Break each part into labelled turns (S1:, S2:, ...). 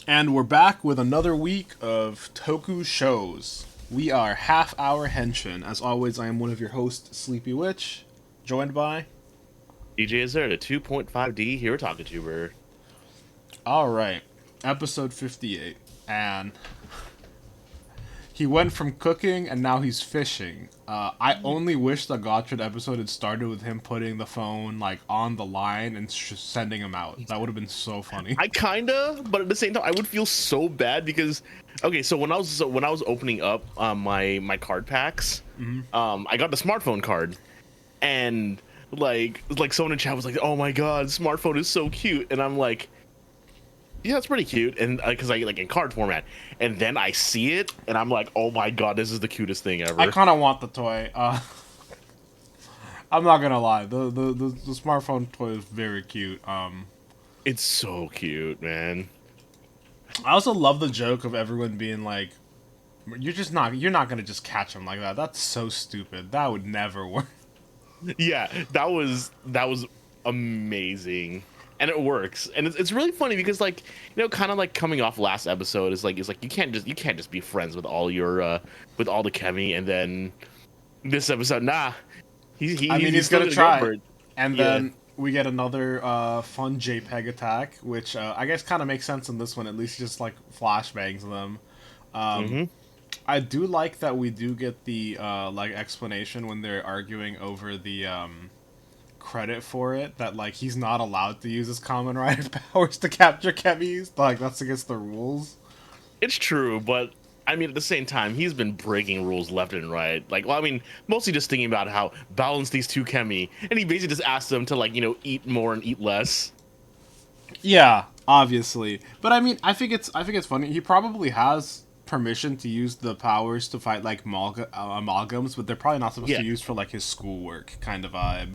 S1: And we're back with another week of Toku shows. We are Half Hour Henshin. As always, I am one of your hosts, Sleepy Witch, joined by.
S2: DJ Azure, the 2.5D Hero Talk YouTuber.
S1: Alright, episode 58. And he went from cooking and now he's fishing. I only wish the Gottred episode had started with him putting the phone like on the line and sending him out. That would have been so funny.
S2: I kinda, but at the same time, I would feel so bad because, okay, so when I was opening up my card packs, I got the smartphone card, and like someone in chat was like, "Oh my god, smartphone is so cute," and I'm like, "Yeah, it's pretty cute," and because I like in card format, and then I see it, and I'm like, "Oh my god, this is the cutest thing
S1: I
S2: ever."
S1: kind of want the toy. I'm not gonna lie. The smartphone toy is very cute.
S2: It's so cute, man.
S1: I also love the joke of everyone being like, you're not gonna just catch him like that. That's so stupid. That would never work."
S2: Yeah, that was amazing, and it works, and it's really funny because kind of like coming off last episode is like you can't just be friends with all your with all the chemi, and then this episode, nah,
S1: I mean,
S2: he's
S1: he's
S2: still
S1: gonna
S2: gonna go
S1: try,
S2: for it.
S1: and
S2: Yeah.
S1: then we get another fun JPEG attack, which I guess kind of makes sense in this one. At least just like flashbangs them.
S2: Hmm.
S1: I do like that we do get the like explanation when they're arguing over the credit for it, that like he's not allowed to use his common rider powers to capture chemis. Like that's against the rules.
S2: It's true, but I mean, at the same time, he's been breaking rules left and right. Like, well, I mean, mostly just thinking about how balance these two chemi, and he basically just asked them to eat more and eat less.
S1: Yeah, obviously. But I mean, I think it's funny. He probably has permission to use the powers to fight like amalgams, but they're probably not supposed
S2: Yeah.
S1: to use for like his schoolwork kind of vibe.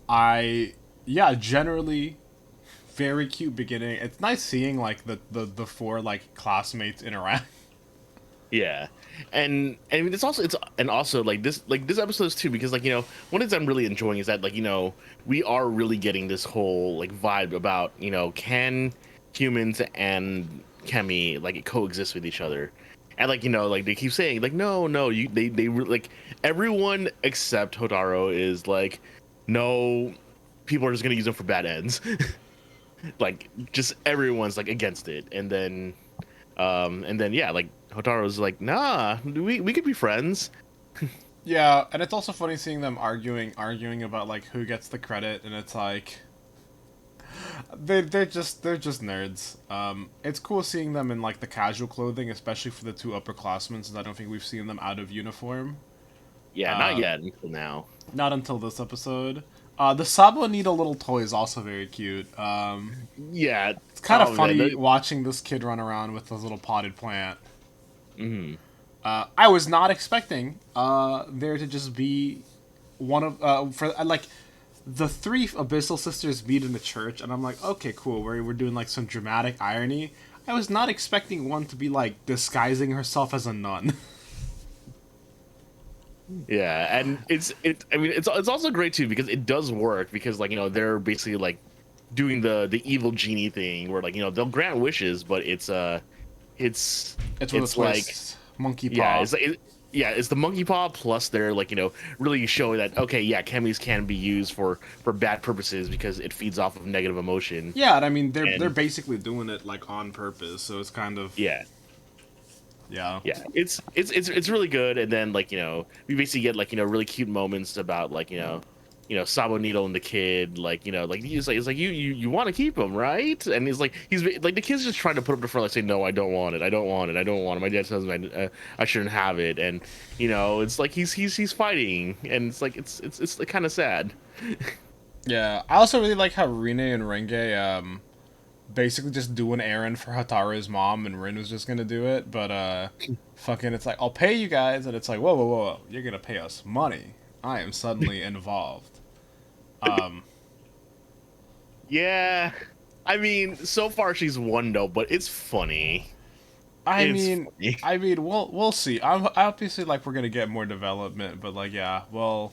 S1: I yeah, generally very cute beginning. It's nice seeing like the four like classmates interact.
S2: Yeah, and I mean, it's also like this episode is too, because one of the things I'm really enjoying is that we are really getting this whole like vibe about can humans and chemi like coexist with each other, and like they keep saying like no like everyone except Hotaro is like no, people are just gonna use them for bad ends. Like just everyone's like against it, and then yeah, like Hotaro's like, nah, we could be friends.
S1: Yeah, and it's also funny seeing them arguing about like who gets the credit, and it's like they're just nerds. It's cool seeing them in like the casual clothing, especially for the two upperclassmen, since I don't think we've seen them out of uniform.
S2: Yeah, not
S1: Uh,
S2: yet until now.
S1: Not until this episode. The SaboNeedle little toy is also very cute.
S2: Yeah.
S1: It's kind of
S2: Oh man.
S1: funny watching this kid run around with this little potted plant.
S2: Mhm.
S1: I was not expecting there to just be one of for like the three Abyssal sisters meet in the church, and I'm like, okay, cool. We're doing like some dramatic irony. I was not expecting one to be like disguising herself as a nun.
S2: Yeah, and I mean, it's also great too because it does work because they're basically like doing the evil genie thing where they'll grant wishes, but it's
S1: It's with a
S2: it's like
S1: twist. Monkey
S2: yeah,
S1: paw.
S2: it's the monkey paw plus they're really showing that okay, yeah, chemis can be used for bad purposes because it feeds off of negative emotion.
S1: Yeah, and I mean they're
S2: And
S1: basically doing it like on purpose, so it's kind of
S2: yeah,
S1: yeah.
S2: yeah, it's really good. And then we basically get really cute moments about SaboNeedle and the kid, like he's like you want to keep him, right? And he's like the kid's just trying to put up the front, like say no, I don't want it, I don't want it, I don't want it, my dad tells me I shouldn't have it. And it's like he's fighting, and it's like it's kind of sad.
S1: Yeah, I also really like how Rine and Renge basically just do an errand for Hataru's mom, and Rin was just gonna do it, but fucking, it's like I'll pay you guys, and it's like whoa, you're gonna pay us money. I am suddenly involved. Um,
S2: Yeah, I mean, so far she's one note, but it's funny.
S1: I
S2: It's
S1: mean,
S2: funny.
S1: we'll see. I'm obviously like we're gonna get more development, but like yeah, well,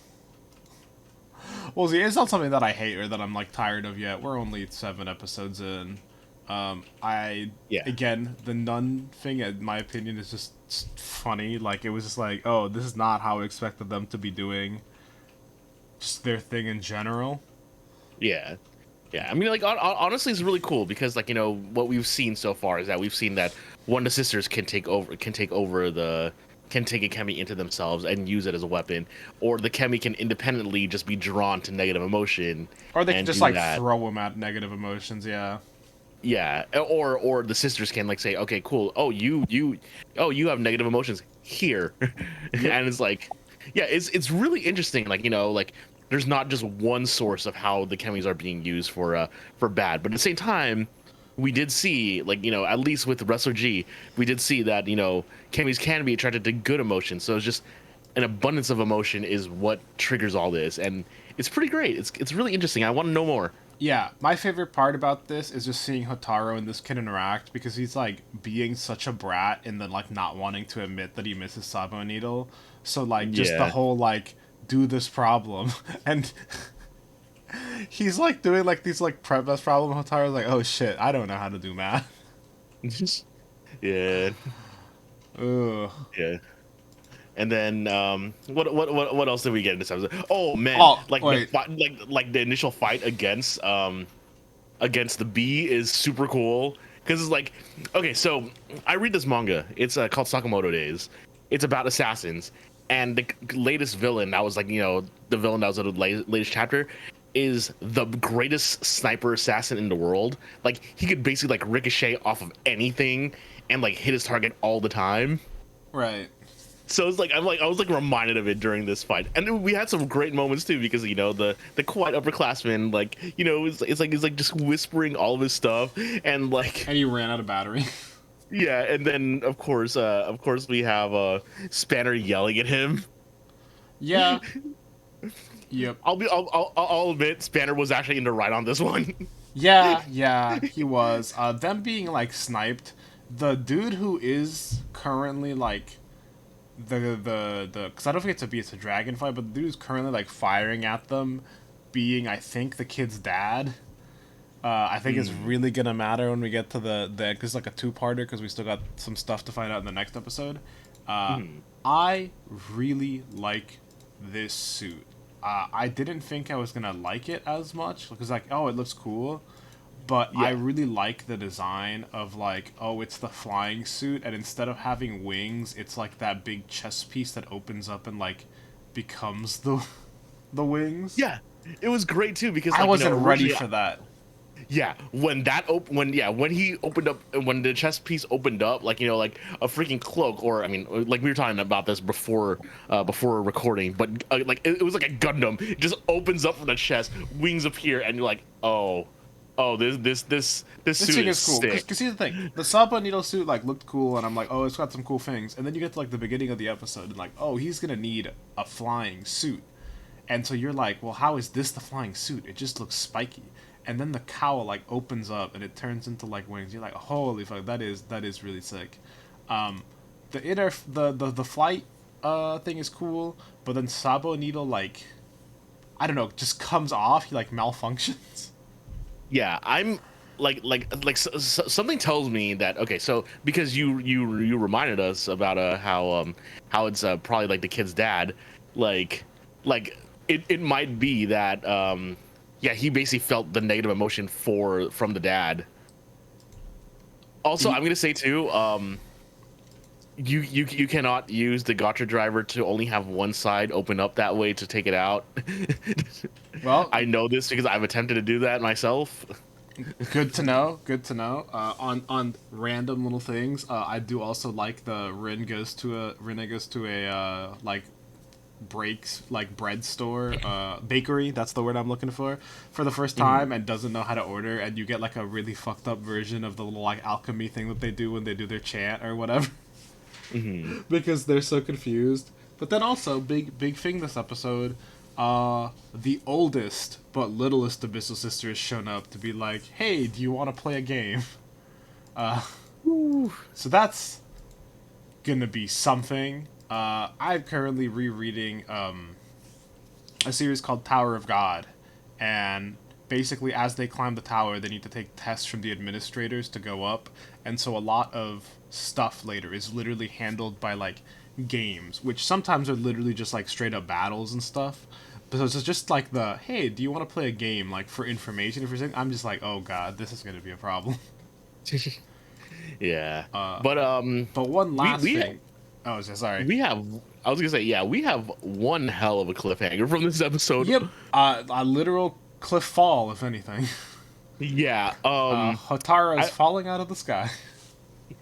S1: we'll see. It's not something that I hate or that I'm like tired of yet. We're only 7 episodes in. I
S2: Yeah.
S1: again the nun thing, in my opinion, is just funny. Like it was just like, oh, this is not how I expected them to be doing just their thing in general.
S2: Yeah. Yeah, I mean, like honestly, it's really cool because, like, what we've seen so far is that we've seen that one of the sisters can take a Kemi into themselves and use it as a weapon, or the Kemi can independently just be drawn to negative emotion
S1: Or they can
S2: and
S1: just
S2: do
S1: like
S2: that.
S1: throw them at negative emotions. Yeah.
S2: Yeah, or the sisters can like say, okay, cool. Oh, you have negative emotions here,
S1: Yep.
S2: and it's like, yeah, it's really interesting. Like like there's not just one source of how the chemis are being used for bad, but at the same time, we did see like at least with Wrestler G, we did see that chemis can be attracted to good emotions. So it's just an abundance of emotion is what triggers all this, and it's pretty great. It's really interesting. I want to know more.
S1: Yeah, my favorite part about this is just seeing Hotaro and this kid interact because he's like being such a brat and then like not wanting to admit that he misses SaboNeedle. So like just the
S2: Yeah.
S1: whole like do this problem and he's like doing like these like prep best problem. Hotaro's like, oh shit, I don't know how to do math.
S2: Yeah.
S1: Ugh.
S2: Yeah. And then what else did we get in this episode? Oh man,
S1: Oh
S2: like the
S1: wait,
S2: fight, like the initial fight against the bee is super cool because it's like, okay, so I read this manga. It's called Sakamoto Days. It's about assassins, and the latest villain that was like the villain that was in the latest chapter is the greatest sniper assassin in the world. Like he could basically like ricochet off of anything and like hit his target all the time.
S1: right.
S2: So it's like I was like reminded of it during this fight, and then we had some great moments too because the quiet upperclassman like it's like just whispering all of his stuff and like
S1: And he ran out of battery.
S2: yeah, and then of course we have Spanner yelling at him.
S1: Yeah. Yep.
S2: I'll admit Spanner was actually in the right on this one.
S1: Yeah, yeah, he was. Them being like sniped. The dude who is currently like the because I don't think it's a dragonfly, but the dude who's currently like firing at them, being I think the kid's dad. I think is
S2: Hmm.
S1: really gonna matter when we get to the cause it's like a two-parter because we still got some stuff to find out in the next episode. Uh,
S2: Hmm.
S1: I really like this suit. I didn't think I was gonna like it as much because like oh it looks cool, but I
S2: Yeah.
S1: really like the design of like oh it's the flying suit and instead of having wings it's like that big chest piece that opens up and like becomes the wings.
S2: Yeah. It was great too because
S1: I
S2: like
S1: wasn't ready
S2: originally
S1: for that.
S2: yeah, when he opened up when the chest piece opened up, like like a freaking cloak, or I mean, like we were talking about this before recording, but like it was like a Gundam. It just opens up from the chest, wings appear, and you're like, oh, this
S1: This
S2: suit
S1: thing
S2: is
S1: is cool
S2: sick.
S1: because here's the thing: the SaboNeedle suit like looked cool, and I'm like, oh, it's got some cool things. And then you get to like the beginning of the episode, and like, oh, he's gonna need a flying suit, and so you're like, well, how is this the flying suit? It just looks spiky. And then the cowl like opens up and it turns into like wings. You're like, holy fuck, that is really sick. Um, the inner the flight thing is cool, but then SaboNeedle like I don't know, just comes off. He like malfunctions.
S2: Yeah, I'm something tells me that okay, so because you reminded us about how it's probably like the kid's dad, like like it might be that yeah, he basically felt the negative emotion from the dad. Also, I'm gonna say too, you cannot use the gotcha driver to only have one side open up that way to take it out.
S1: Well,
S2: I know this because I've attempted to do that myself.
S1: good to know. Good to know. On random little things, I do also like the Rin goes to a like breaks like bread store bakery, that's the word I'm looking for the first time
S2: Mhm.
S1: and doesn't know how to order, and you get like a really fucked up version of the little like alchemy thing that they do when they do their chant or whatever.
S2: Mhm.
S1: Because they're so confused. But then also big thing this episode, the oldest but littlest Abyssal Sister has shown up to be like, hey, do you want to play a game?
S2: Woo.
S1: So that's gonna be something. I'm currently rereading a series called Tower of God, and basically as they climb the tower, they need to take tests from the administrators to go up, and so a lot of stuff later is literally handled by like games, which sometimes are literally just like straight up battles and stuff. But so it's just like the hey, do you want to play a game like for information? If you're saying, I'm just like, oh god, this is gonna be a problem.
S2: Yeah,
S1: Uh,
S2: but
S1: but one
S2: we
S1: last
S2: we
S1: thing. Oh, sorry.
S2: we have. I was gonna say, yeah, we have one hell of a cliffhanger from this episode.
S1: Yep, a literal cliff fall, if anything.
S2: Yeah,
S1: Hotara is
S2: I
S1: falling out of the sky.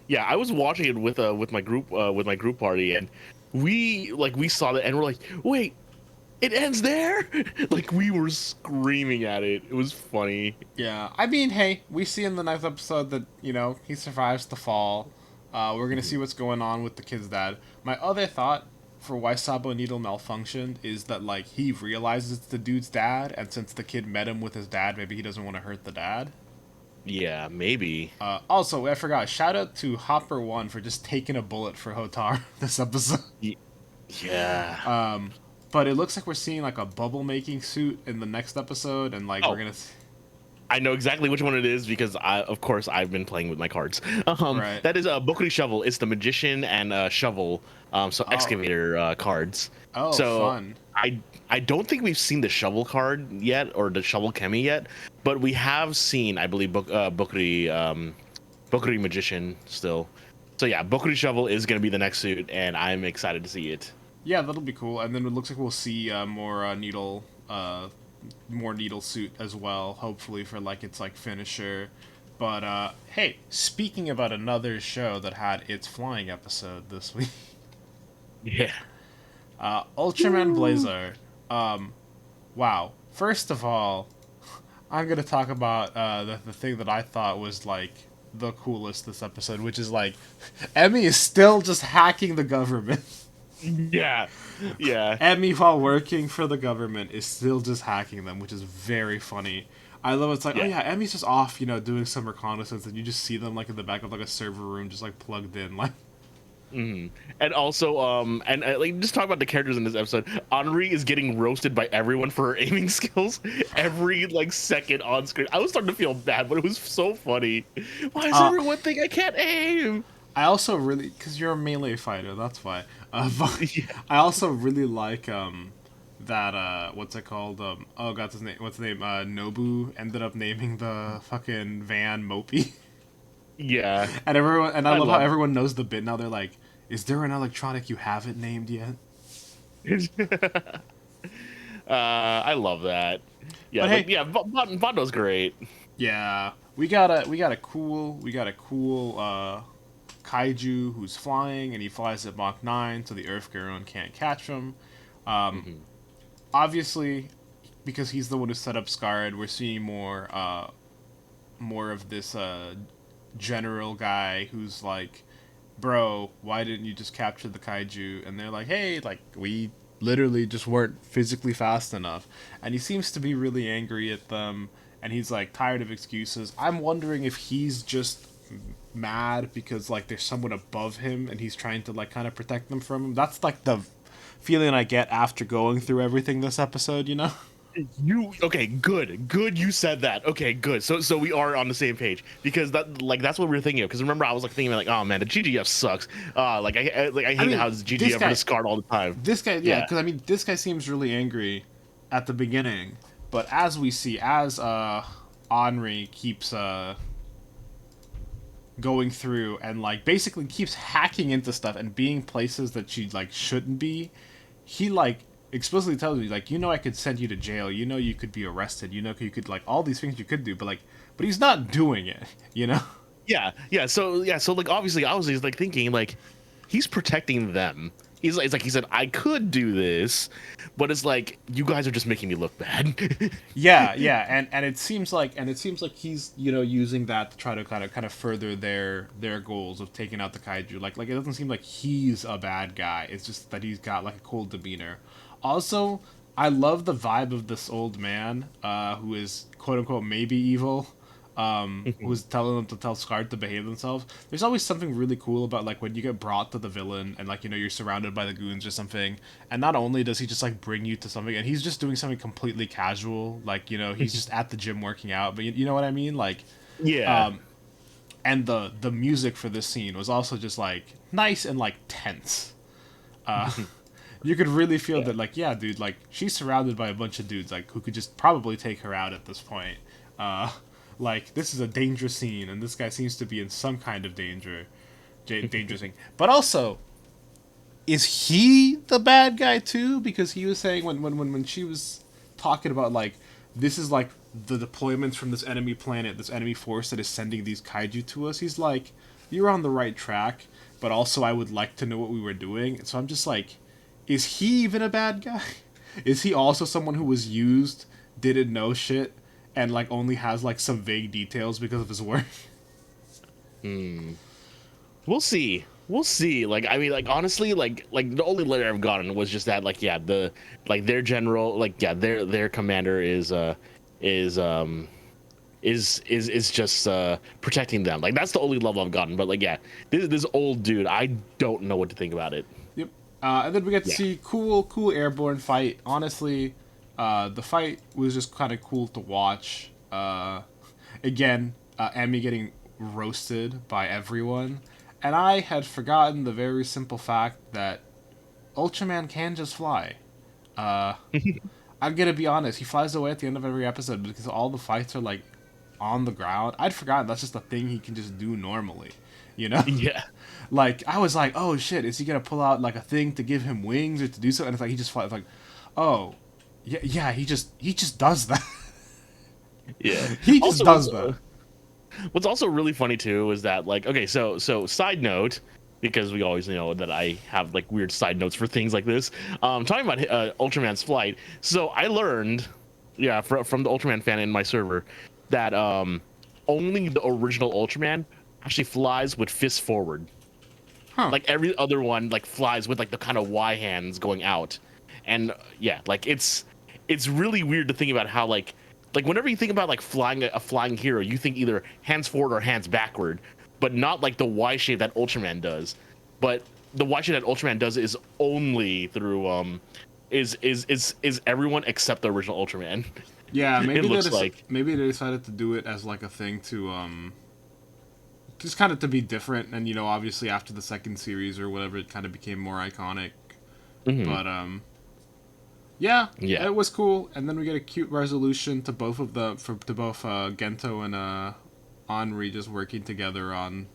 S2: yeah, I was watching it with my group party, and we saw that, and we're like, wait, it ends there? Like we were screaming at it. It was funny.
S1: Yeah, I mean, hey, we see in the next episode that he survives the fall. We're gonna see what's going on with the kid's dad. My other thought for why SaboNeedle malfunctioned is that like he realizes it's the dude's dad, and since the kid met him with his dad, maybe he doesn't want to hurt the dad.
S2: Yeah, maybe.
S1: Also, I forgot. Shout out to Hopper1 for just taking a bullet for Hotar this episode.
S2: Yeah.
S1: But it looks like we're seeing like a bubble making suit in the next episode, and like
S2: Oh,
S1: we're gonna.
S2: I know exactly which one it is because of course, I've been playing with my cards.
S1: Right.
S2: That is a Bokuri Shovel. It's the Magician and Shovel, so Excavator cards.
S1: Oh,
S2: So
S1: fun.
S2: I don't think we've seen the Shovel card yet or the Shovel Kemi yet, but we have seen, I believe, Bokuri Magician still. So yeah, Bokuri Shovel is gonna be the next suit, and I'm excited to see it.
S1: Yeah, that'll be cool. And then it looks like we'll see more needle suit as well. Hopefully for like its like finisher. But hey, speaking about another show that had its flying episode this week,
S2: Yeah.
S1: Ultraman Blazer. Wow. First of all, I'm gonna talk about the thing that I thought was like the coolest this episode, which is like Emmy is still just hacking the government.
S2: Yeah. Yeah.
S1: Emmy, while working for the government, is still just hacking them, which is very funny. I love it's like, oh
S2: Yeah.
S1: yeah, Emmy's just off, doing some reconnaissance, and you just see them like in the back of like a server room, just like plugged in, like.
S2: And also, like just talk about the characters in this episode. Henri is getting roasted by everyone for her aiming skills every like second on screen. I was starting to feel bad, but it was so funny. Why is everyone think I can't aim?
S1: I also really, because you're a melee fighter, that's why. But
S2: Yeah.
S1: I also really like that what's it called? Oh god, his name. What's his name? Nobu ended up naming the fucking van Mopey.
S2: Yeah.
S1: And everyone, and I love how
S2: love
S1: everyone knows the bit now. They're like, "Is there an electronic you haven't named yet?"
S2: I love that. Yeah,
S1: But
S2: like,
S1: hey,
S2: yeah, Bondo's great.
S1: yeah, we got a cool kaiju who's flying, and he flies at Mach 9, so the Earth Garon can't catch him. Obviously, because he's the one who set up Scarred, we're seeing more of this general guy who's like, bro, why didn't you just capture the kaiju? And they're like, hey, like, we literally just weren't physically fast enough. And he seems to be really angry at them, and he's like tired of excuses. I'm wondering if he's just mad because like there's someone above him and he's trying to like kind of protect them from him. That's like the feeling I get after going through everything this episode.
S2: You okay? Good. You said that. Okay, good. So we are on the same page because that's what we were thinking of. Because remember, I was like thinking like, oh man, the GGF sucks. I hate how GGF is scarred all the time.
S1: This guy, yeah, because I mean, this guy seems really angry at the beginning, but as we see, as Henri keeps going through and like basically keeps hacking into stuff and being places that she like shouldn't be, he like explicitly tells me like, I could send you to jail, you could be arrested, you could like all these things you could do, but he's not doing it.
S2: Yeah. So like obviously I was just like thinking like he's protecting them. He's like he said I could do this, but it's like you guys are just making me look bad.
S1: Yeah, and it seems like he's using that to try to kind of further their goals of taking out the kaiju. Like it doesn't seem like he's a bad guy. It's just that he's got like a cool demeanor. Also, I love the vibe of this old man who is quote unquote maybe evil. who was telling them to tell Scar to behave themselves. There's always something really cool about like when you get brought to the villain and like you're surrounded by the goons or something, and not only does he just like bring you to something, and he's just doing something completely casual, like he's just at the gym working out, but you know what I mean, like,
S2: Yeah.
S1: and the music for this scene was also just like nice and like tense. You could really feel
S2: Yeah.
S1: that, like, yeah, dude, like she's surrounded by a bunch of dudes, like who could just probably take her out at this point. Uh, like this is a dangerous scene, and this guy seems to be in some kind of dangerous thing. But also, is he the bad guy too? Because he was saying when she was talking about like this is like the deployments from this enemy planet, this enemy force that is sending these kaiju to us. He's like, you're on the right track, but also I would like to know what we were doing. And so I'm just like, is he even a bad guy? Is he also someone who was used, didn't know shit, and like only has like some vague details because of his work?
S2: We'll see. We'll see. Like, I mean, like honestly, like the only letter I've gotten was just that, like, yeah, the like their general, like, yeah, their commander is just protecting them. Like that's the only level I've gotten. But like, yeah, this old dude, I don't know what to think about it.
S1: Yep. And then we get to
S2: Yeah.
S1: see cool airborne fight. Honestly, the fight was just kind of cool to watch. Again, Emmy getting roasted by everyone, and I had forgotten the very simple fact that Ultraman can just fly. Uh, I'm gonna be honest, he flies away at the end of every episode because all the fights are like on the ground. I'd forgotten that's just a thing he can just do normally, you know?
S2: Yeah.
S1: Like I was like, oh shit, is he gonna pull out like a thing to give him wings or to do something? And it's like he just flies. Like, oh, yeah, he just does that.
S2: Yeah.
S1: He just
S2: Also,
S1: does that.
S2: what's also really funny too is that, like, okay, so side note, because we always know that I have like weird side notes for things like this. Talking about Ultraman's flight. So I learned, yeah, from the Ultraman fan in my server, that only the original Ultraman actually flies with fists forward.
S1: Huh?
S2: Like every other one like flies with like the kind of Y hands going out. And yeah, like it's really weird to think about how like whenever you think about like flying a flying hero, you think either hands forward or hands backward, but not like the Y shape that Ultraman does. But the Y shape that Ultraman does is only through is everyone except the original Ultraman.
S1: Yeah,
S2: It looks like.
S1: maybe they decided to do it as like a thing to just kind of to be different, and obviously after the second series or whatever, it kind of became more iconic.
S2: Mhm.
S1: But yeah,
S2: Yeah.
S1: it was cool, and then we get a cute resolution to both of the to both Gento and Henri just working together on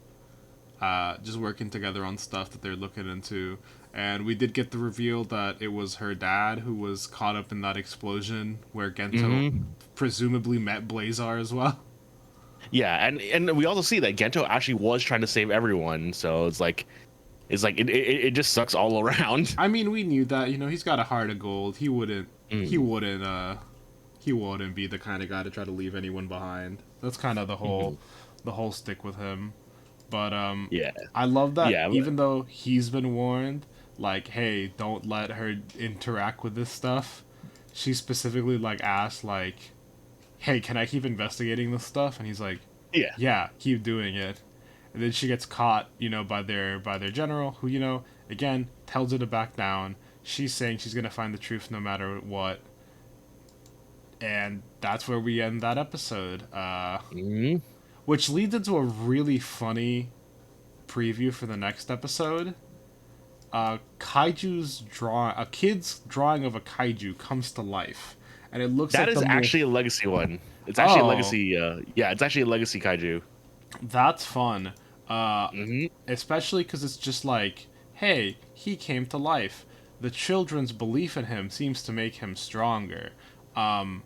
S1: stuff that they're looking into. And we did get the reveal that it was her dad who was caught up in that explosion where Gento
S2: Mhm.
S1: presumably met Blazar as well.
S2: Yeah, and we also see that Gento actually was trying to save everyone, so it just sucks all around.
S1: I mean, we knew that. He's got a heart of gold. He wouldn't. He
S2: Mm.
S1: wouldn't. He wouldn't be the kind of guy to try to leave anyone behind. That's kind of
S2: Mhm.
S1: the whole stick with him. But
S2: Yeah,
S1: I love that
S2: yeah,
S1: even though he's been warned, like, hey, don't let her interact with this stuff. She specifically like asked, like, hey, can I keep investigating this stuff? And he's like,
S2: yeah.
S1: yeah, keep doing it. And then she gets caught, by their general, who, again tells her to back down. She's saying she's gonna find the truth no matter what, and that's where we end that episode.
S2: Mhm.
S1: Which leads into a really funny preview for the next episode. A kid's drawing of a kaiju comes to life, and it looks
S2: That
S1: like
S2: is actually a legacy one. It's actually a
S1: Oh,
S2: legacy. Yeah, it's actually a legacy kaiju.
S1: that's fun.
S2: Hmm.
S1: Especially because it's just like, hey, he came to life. The children's belief in him seems to make him stronger, and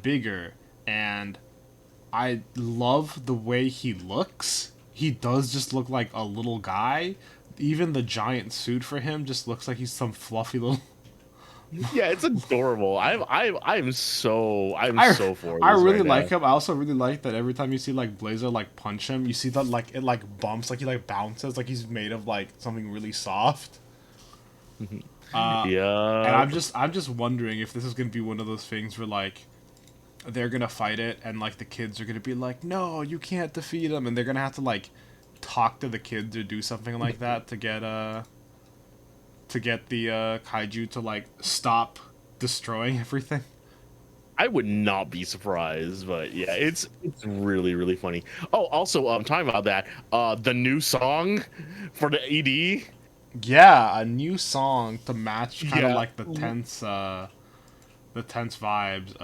S1: bigger. And I love the way he looks. He does just look like a little guy. Even the giant suit for him just looks like he's some fluffy little.
S2: Yeah, it's adorable. I'm
S1: I
S2: so for
S1: I
S2: this
S1: really
S2: right
S1: like
S2: now.
S1: him. I also really like that every time you see like Blazer like punch him, you see that like it like bumps, like he like bounces, like he's made of like something really soft. And
S2: Yeah.
S1: I'm just wondering if this is gonna be one of those things where like they're gonna fight it, and like the kids are gonna be like, no, you can't defeat them, and they're gonna have to like talk to the kids or do something like that to get the kaiju to like stop destroying everything.
S2: I would not be surprised, but yeah, it's really really funny. Oh, also, talking about that, the new song for the ED.
S1: Yeah, a new song to match kind of
S2: Yeah,
S1: like the tense vibes.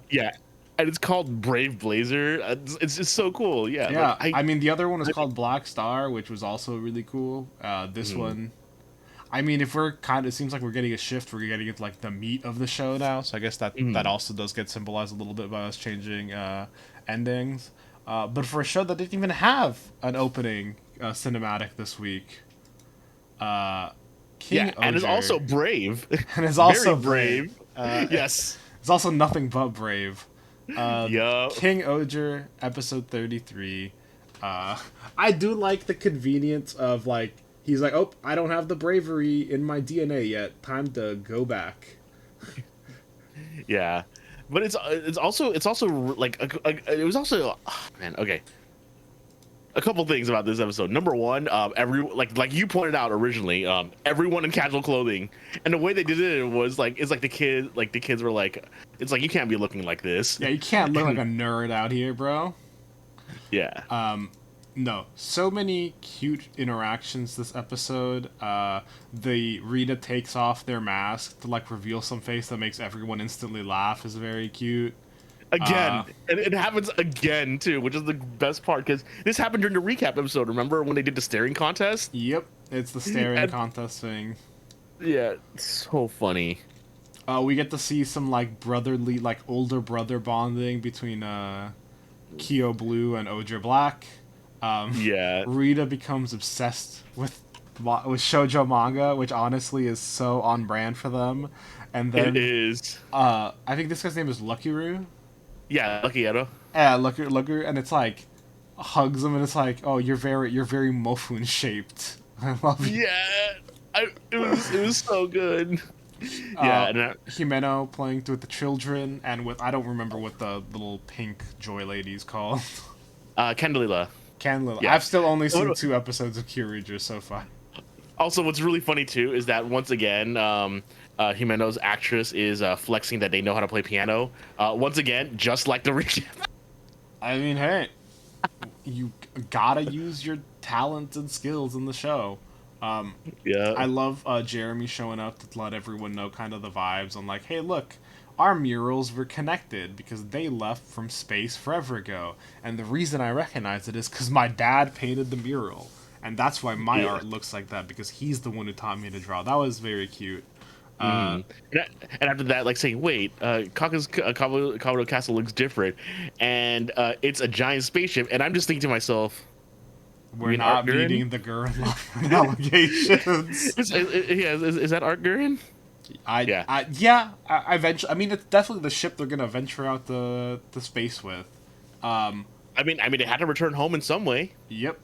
S2: yeah, and it's called Brave Blazer. It's just so cool. Yeah, like
S1: Yeah, I mean the other one was
S2: I
S1: called Black Star, which was also really cool. This
S2: mhm,
S1: one, I mean, if we're kind of, it seems like we're getting a shift. We're getting into like the meat of the show now. So I guess that
S2: mhm.
S1: also does get symbolized a little bit by us changing endings. But for a show that didn't even have an opening cinematic this week, uh, King
S2: Yeah, and it's
S1: Oger,
S2: also brave,
S1: and is
S2: very
S1: also brave.
S2: brave. Yes.
S1: It's also nothing but brave.
S2: Yup.
S1: King Oger, episode 33. Uh, I do like the convenience of, like, he's like, oh, I don't have the bravery in my DNA yet. Time to go back.
S2: Yeah, but it's also like it was also man. Okay, a couple things about this episode. Number one, every like you pointed out originally, everyone in casual clothing, and the way they did it was like it's like the kids were like, it's like you can't be looking like this.
S1: Yeah, you can't look like a nerd out here, bro.
S2: Yeah,
S1: No, so many cute interactions this episode. The Rita takes off their mask to like reveal some face that makes everyone instantly laugh is very cute.
S2: again, and it happens again too, which is the best part because this happened during the recap episode. Remember when they did the staring contest?
S1: Yep, it's the staring
S2: And
S1: contest thing.
S2: yeah, it's so funny.
S1: We get to see some like brotherly, like older brother bonding between Kyo Blue and Oger Black.
S2: Yeah,
S1: Rita becomes obsessed with shoujo manga, which honestly is so on brand for them. And
S2: it
S1: then
S2: is.
S1: I think this guy's name is Luckyru.
S2: Yeah, Lucky Edo.
S1: Yeah, Luckyru, and it's like hugs him, and it's like, oh, you're very Mofun shaped. I love you.
S2: Yeah, it was so good. Yeah, and
S1: Himeno playing with the children, and with I don't remember what the little pink joy lady's called.
S2: Candelila.
S1: Candle.
S2: Yeah.
S1: I've still only seen 2 episodes of Kyoryuger so far.
S2: Also, what's really funny too is that once again, Himeno's actress is flexing that they know how to play piano. Once again, just like the recap.
S1: I mean, hey, you gotta use your talents and skills in the show.
S2: Yeah,
S1: I love Jeremy showing up to let everyone know kind of the vibes on like, hey, look, our murals were connected because they left from space forever ago, and the reason I recognize it is because my dad painted the mural, and that's why my
S2: yeah.
S1: art looks like that because he's the one who taught me to draw. That was very cute. Uh,
S2: And, and after that, like saying, "Wait, Kabuto Castle looks different, and it's a giant spaceship." And I'm just thinking to myself, "You
S1: we're
S2: mean Art
S1: not
S2: Gurren?
S1: meeting the Garon allegations.
S2: Is that Art Gurren?" Yeah.
S1: I eventually. I mean, it's definitely the ship they're gonna venture out the space with. Um,
S2: I mean, they had to return home in some way.
S1: yep.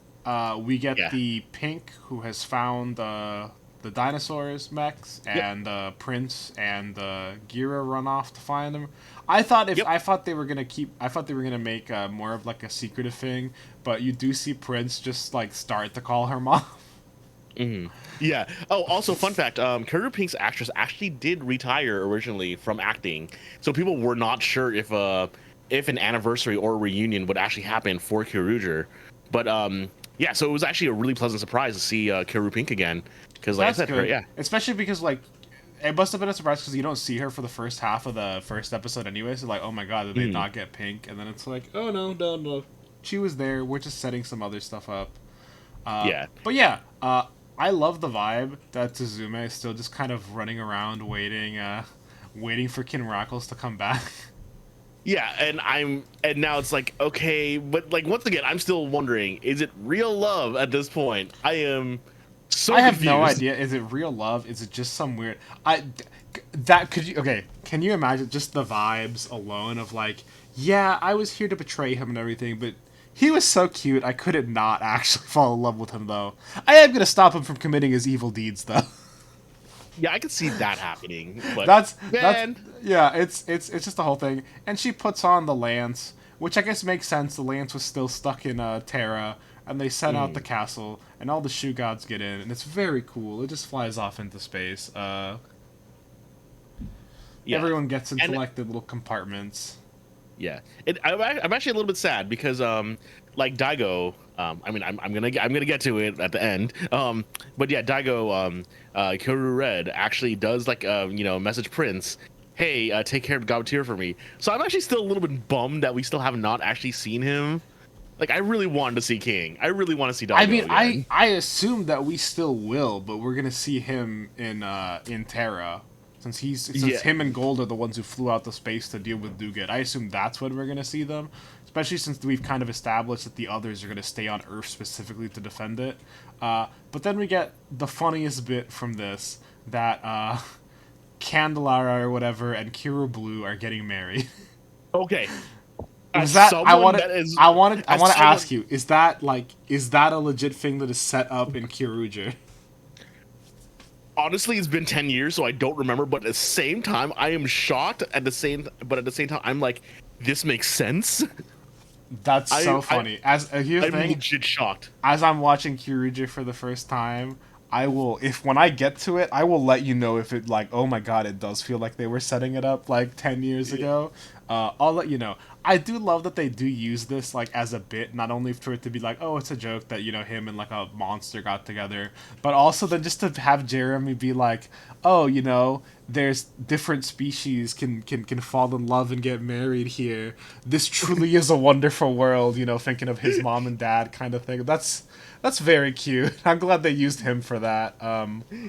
S1: We get
S2: Yeah.
S1: the Pink who has found the dinosaurs mechs,
S2: Yep.
S1: and Prince and Gira run off to find them. I thought they were gonna keep. I thought they were gonna make more of like a secretive thing, but you do see Prince just like start to call her mom.
S2: Hmm. Yeah. Oh, also, fun fact: Carrie Pink's actress actually did retire originally from acting, so people were not sure if an anniversary or a reunion would actually happen for Kyoryuger. But yeah, so it was actually a really pleasant surprise to see Carrie Pink again, because like I
S1: That's
S2: said, her
S1: good,
S2: yeah.
S1: especially because like it must have been a surprise because you don't see her for the first half of the first episode anyway. So like, oh my god, did they
S2: Mhm.
S1: not get Pink? And then it's like, oh no, no, no, she was there. We're just setting some other stuff up.
S2: Yeah.
S1: But yeah, I love the vibe that Suzume is still just kind of running around waiting for Kinrackles to come back.
S2: Yeah, and now it's like okay, but like once again, I'm still wondering: is it real love at this point? I am so
S1: I have
S2: confused.
S1: no idea. Is it real love? Is it just some weird? That could you okay? Can you imagine just the vibes alone of like, yeah, I was here to betray him and everything, but he was so cute. I couldn't not actually fall in love with him though. I am gonna stop him from committing his evil deeds though.
S2: Yeah, I could see that happening, but
S1: That's
S2: man,
S1: yeah. It's just the whole thing, and she puts on the lance, which I guess makes sense. The lance was still stuck in Terra, and they set out the
S2: mm,
S1: castle, and all the shoe gods get in, and it's very cool. It just flies off into space.
S2: yeah,
S1: Everyone gets into
S2: and
S1: like the little compartments.
S2: yeah, I'm actually a little bit sad because like Daigo, I mean I'm gonna get to it at the end, but yeah, Daigo, Kyoru Red actually does like message Prince, hey, take care of Gabatir for me. So I'm actually still a little bit bummed that we still have not actually seen him. Like I really wanted to see King. I really want to see
S1: I mean,
S2: Daigo again.
S1: I assume that we still will, but we're gonna see him in Terra, since
S2: Yeah,
S1: him and Gold are the ones who flew out to space to deal with Dugat. I assume that's when we're gonna see them, especially since we've kind of established that the others are gonna stay on Earth specifically to defend it. But then we get the funniest bit from this that Candelara or whatever and Kira Blue are getting married.
S2: okay.
S1: Was
S2: As
S1: that
S2: someone that is,
S1: I
S2: as
S1: want to
S2: someone
S1: ask you, is that a legit thing that is set up in Kyoruger?
S2: honestly, it's been 10 years, so I don't remember. But at the same time, I am shocked. But at the same time, I'm like, this makes sense.
S1: That's
S2: I,
S1: so
S2: I,
S1: funny. As here's the
S2: I'm
S1: thing,
S2: legit shocked.
S1: as I'm watching Kyoruger for the first time, I will if when I get to it, I will let you know if it like oh my god, it does feel like they were setting it up like 10 years
S2: Yeah.
S1: ago. I'll let you know. I do love that they do use this like as a bit, not only for it to be like, oh, it's a joke that him and like a monster got together, but also then just to have Jeremy be like, oh, there's different species can fall in love and get married here. This truly is a wonderful world. Thinking of his mom and dad kind of thing. That's very cute. I'm glad they used him for that.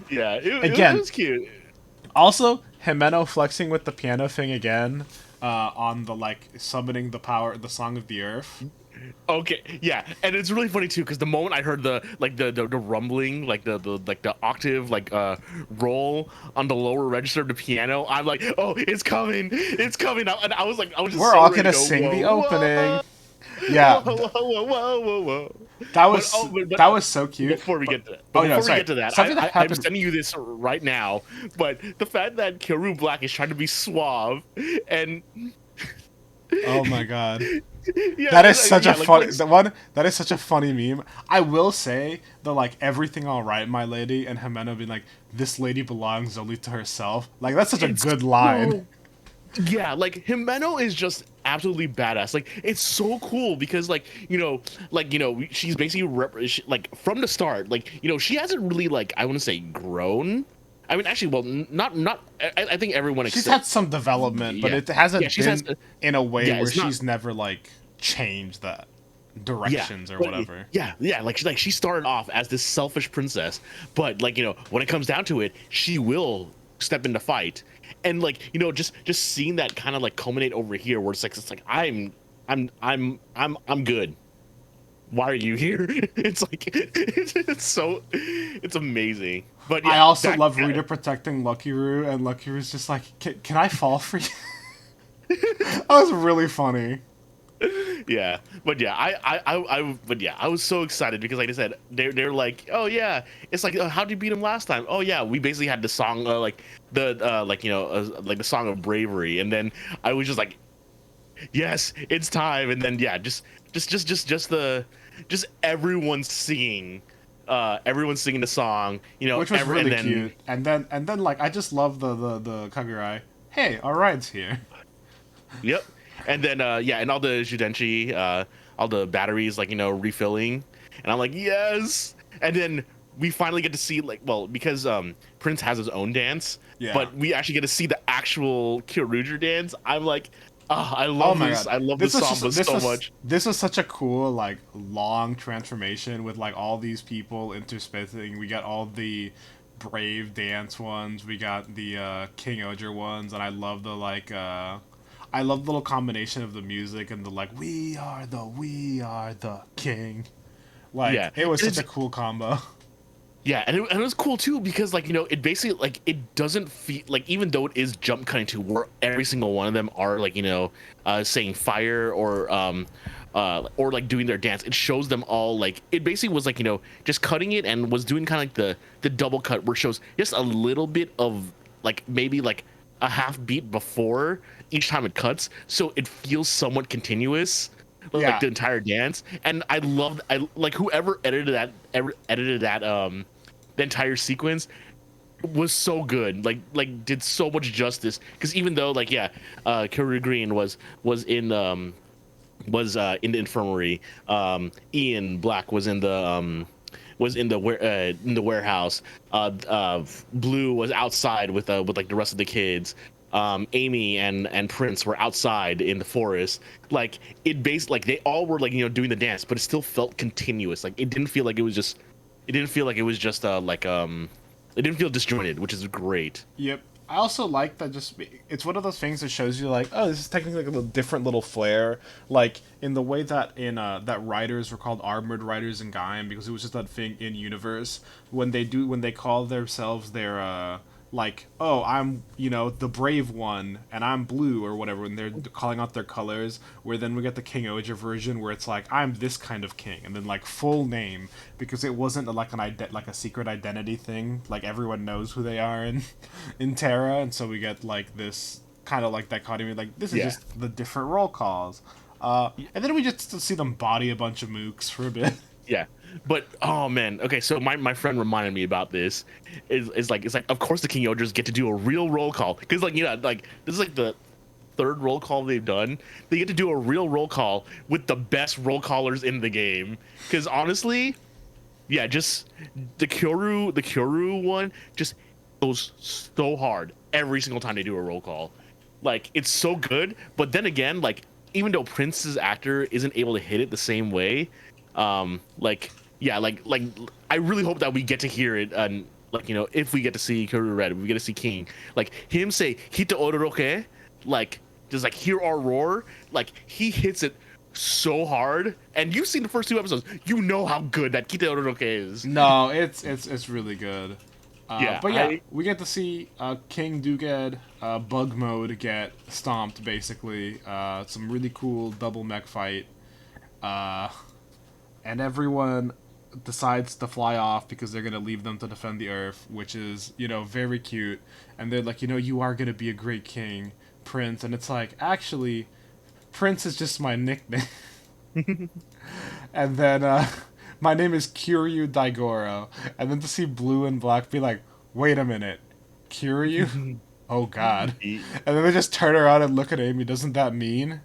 S2: Yeah, it
S1: Again,
S2: was cute.
S1: also Himeno flexing with the piano thing again, on the like summoning the song of the earth.
S2: Okay, yeah, and it's really funny too because the moment I heard the rumbling, the octave roll on the lower register of the piano, I'm like, oh, it's coming out, and I was just
S1: We're
S2: so
S1: all
S2: ready to
S1: gonna
S2: go,
S1: sing the
S2: whoa,
S1: opening.
S2: whoa,
S1: Yeah,
S2: whoa.
S1: that
S2: But
S1: was
S2: oh, but
S1: that was so cute.
S2: before we
S1: But
S2: get to that,
S1: oh no, sorry. Something that
S2: I'm
S1: happened.
S2: sending you this right now. But the fact that Kyoru Black is trying to be suave and
S1: Oh my god.
S2: yeah,
S1: That is such a funny
S2: like
S1: the one that is such a funny meme. I will say the like everything all right, my lady, and Himeno being like, this lady belongs only to herself. Like that's such a
S2: it's
S1: good line.
S2: so yeah, like Himeno is just absolutely badass. Like it's so cool because she's basically like from the start, she hasn't really like I want to say grown. I mean, actually, well, not. I think everyone
S1: She's
S2: except
S1: had some development, but
S2: yeah,
S1: it
S2: yeah,
S1: hasn't
S2: she's has
S1: been in a way
S2: yeah,
S1: where
S2: it's not
S1: she's never like changed that
S2: yeah,
S1: directions or
S2: but
S1: whatever.
S2: yeah, she started off as this selfish princess, but when it comes down to it, she will step into fight, and just seeing that kind of like culminate over here, where it's like I'm good. Why are you here? It's like it's amazing. But
S1: I
S2: yeah,
S1: also
S2: that
S1: love Rita protecting Lucky Roo, and Lucky Roo's just like, can I fall for you? That was really funny.
S2: yeah, but yeah, I was so excited because, like I said, they're like, oh yeah, it's like, how'd you beat him last time? Oh yeah, we basically had the song, like the song of bravery, and then I was just like, yes, it's time, and then yeah, just everyone singing the song,
S1: Which was
S2: and
S1: really
S2: then
S1: cute. And then like I just love the Kagurai. Hey, our ride's here.
S2: yep, and then yeah, and all the Judenchi, all the batteries refilling, and I'm like yes, and then we finally get to see because Prince has his own dance,
S1: Yeah.
S2: but we actually get to see the actual Kyoruger dance. I'm like, ah, I
S1: Oh
S2: love
S1: my
S2: this.
S1: god.
S2: I love this samba so much.
S1: This was such a cool like long transformation with like all these people interspersing. We got all the brave dance ones. We got the King Oger ones, and I love the little combination of the music and the like we are the king. Like
S2: Yeah,
S1: it was
S2: and
S1: such
S2: it's
S1: a cool combo.
S2: yeah, and it was cool too because it basically it doesn't feel like, even though it is jump cutting to where every single one of them are saying fire or like doing their dance. It shows them all like it basically was like just cutting it and was doing kind of like the double cut where it shows just a little bit of like maybe like a half beat before each time it cuts, so it feels somewhat continuous, like
S1: Yeah,
S2: the entire dance. And I like whoever edited that the entire sequence was so good, like did so much justice, because even though like Curry Green was in the infirmary. Ian Black was in the warehouse. Blue was outside with like the rest of the kids. Amy and Prince were outside in the forest. Like it based like they all were like doing the dance, but it still felt continuous. Like it didn't feel like it was just. It didn't feel like it was just It didn't feel disjointed, which is great.
S1: yep. I also like that. Just it's one of those things that shows you like, oh, this is technically like a little different little flair, like in the way that in that riders were called armored riders in Gaim, because it was just that thing in universe when they call themselves their like, oh, I'm the brave one and I'm blue or whatever, when they're calling out their colors. Where then we get the King Oja version where it's like, I'm this kind of king, and then like full name, because it wasn't like like a secret identity thing. Like everyone knows who they are in Terra, and so we get like this kind of like dichotomy. Like this is
S2: Yeah.
S1: just the different roll calls, and then we just see them body a bunch of mooks for a bit.
S2: Yeah. But oh man, okay, so my friend reminded me about this. Is like it's like of course the King Oders get to do a real roll call, because like like this is like the third roll call they've done. They get to do a real roll call with the best roll callers in the game. Because honestly, yeah, just the Kyoru one just goes so hard every single time they do a roll call. Like it's so good, but then again, like even though Prince's actor isn't able to hit it the same way, like yeah, like I really hope that we get to hear it, and like if we get to see Kyoru Red, we get to see King, like him say "Hito Ororoke," like just like hear our roar, like he hits it so hard. And you've seen the first two episodes, you know how good that Kita Ororoke is.
S1: No, it's really good.
S2: Yeah,
S1: But yeah,
S2: I
S1: we get to see King Duged bug mode get stomped, basically. Some really cool double mech fight. Uh, and everyone decides to fly off because they're going to leave them to defend the Earth, which is, very cute. And they're like, you are going to be a great king, Prince. And it's like, actually, Prince is just my nickname. And then my name is Kiryu Daigoro. And then to see Blue and Black be like, wait a minute, Kiryu? Oh god. And then they just turn around and look at Amy. Doesn't that mean?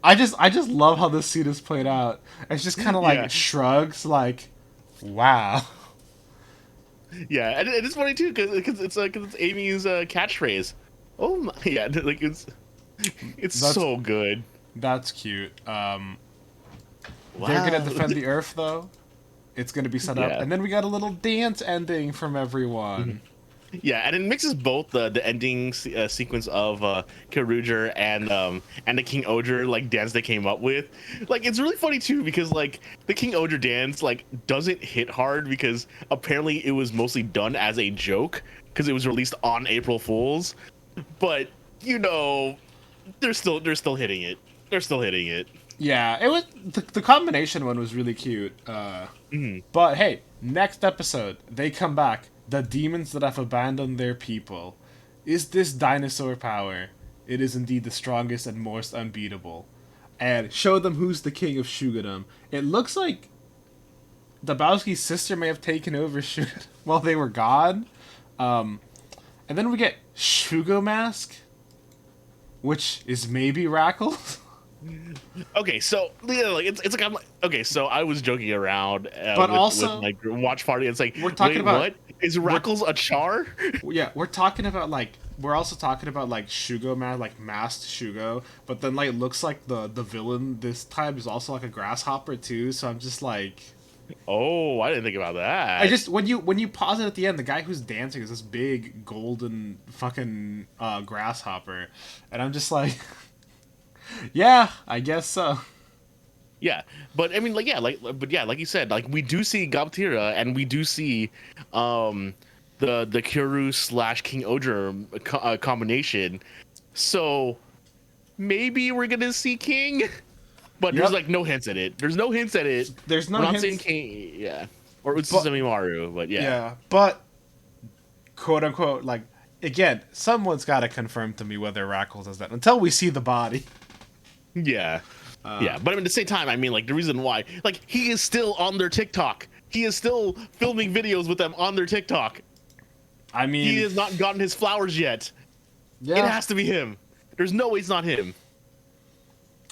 S1: I just love how this scene is played out. It's just kind of
S2: yeah,
S1: like shrugs, like, wow.
S2: yeah, and it's funny too because it's Amy's catchphrase. Oh my, yeah, like it's
S1: That's
S2: so good.
S1: that's cute. They're gonna
S2: Wow.
S1: defend the Earth though. It's gonna be set up,
S2: Yeah.
S1: and then we got a little dance ending from everyone.
S2: Yeah, and it mixes both the ending sequence of Karuger and the King Oger like dance they came up with. Like it's really funny too, because like the King Oger dance like doesn't hit hard because apparently it was mostly done as a joke because it was released on April Fools. But they're still hitting it. They're still hitting it.
S1: Yeah, it was the combination one was really cute. But hey, next episode they come back. The demons that have abandoned their people. Is this dinosaur power? It is indeed the strongest and most unbeatable. And show them who's the king of Shugadum. It looks like Dabowski's sister may have taken over Shugadum while they were gone. And then we get Shugo Mask, which is maybe Rackles.
S2: Okay, so like it's like I'm like okay, so I was joking around
S1: But
S2: with
S1: also,
S2: my watch party. It's like
S1: we're talking
S2: wait,
S1: about
S2: what is
S1: we're
S2: Rackles a char?
S1: yeah, we're talking about like we're also talking about like Shugo man, like masked Shugo, but then like it looks like the villain this time is also like a grasshopper too. So I'm just like,
S2: Oh, I didn't think about
S1: I
S2: that.
S1: just when you pause it at the end, the guy who's dancing is this big golden fucking grasshopper, and I'm just like, yeah, I guess so.
S2: Yeah, but I mean, like, like you said, like we do see Gabtira and we do see, um, the Kyoru slash King Oger combination. So maybe we're gonna see King. but there's like no hints at it. There's no hints at it.
S1: There's no
S2: We're not
S1: hints.
S2: saying King, yeah, or Utsuzumi Maru, but yeah.
S1: Yeah, but quote unquote, like again, someone's got to confirm to me whether Rackles is that until we see the body.
S2: Yeah. Yeah, but I mean, at the same time, I mean, like, the reason why, like, he is still on their TikTok. He is still filming videos with them on their TikTok.
S1: I mean,
S2: he has not gotten his flowers yet.
S1: Yeah.
S2: It has to be him. There's no way it's not him.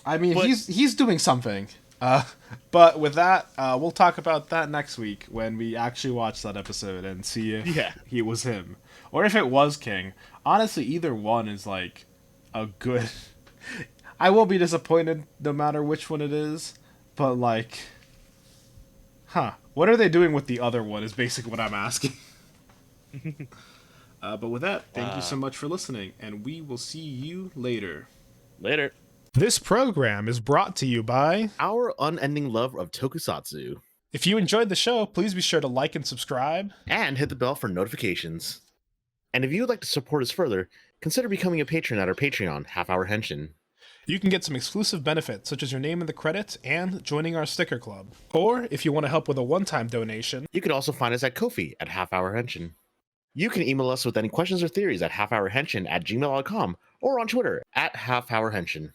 S1: I mean, he's doing something. But with that, we'll talk about that next week when we actually watch that episode and see if he was him. Or if it was King. Honestly, either one is, like, a good... I will be disappointed no matter which one it is, but, like... What are they doing with the other one is basically what I'm asking. But with that, thank you so much for listening, and we will see you later.
S2: Later.
S1: This program is brought to you by
S2: Our Unending Love of Tokusatsu.
S1: If you enjoyed the show, please be sure to like and subscribe.
S2: And hit the bell for notifications. And if you would like to support us further, consider becoming a patron at our Patreon, Half Hour Henshin.
S1: You can get some exclusive benefits, such as your name in the credits and joining our sticker club. Or, if you want to help with a one-time donation,
S2: you can also find us at Ko-fi at Half Hour Henshin. You can email us with any questions or theories at halfhourhenshin@gmail.com or on Twitter at halfhourhenshin.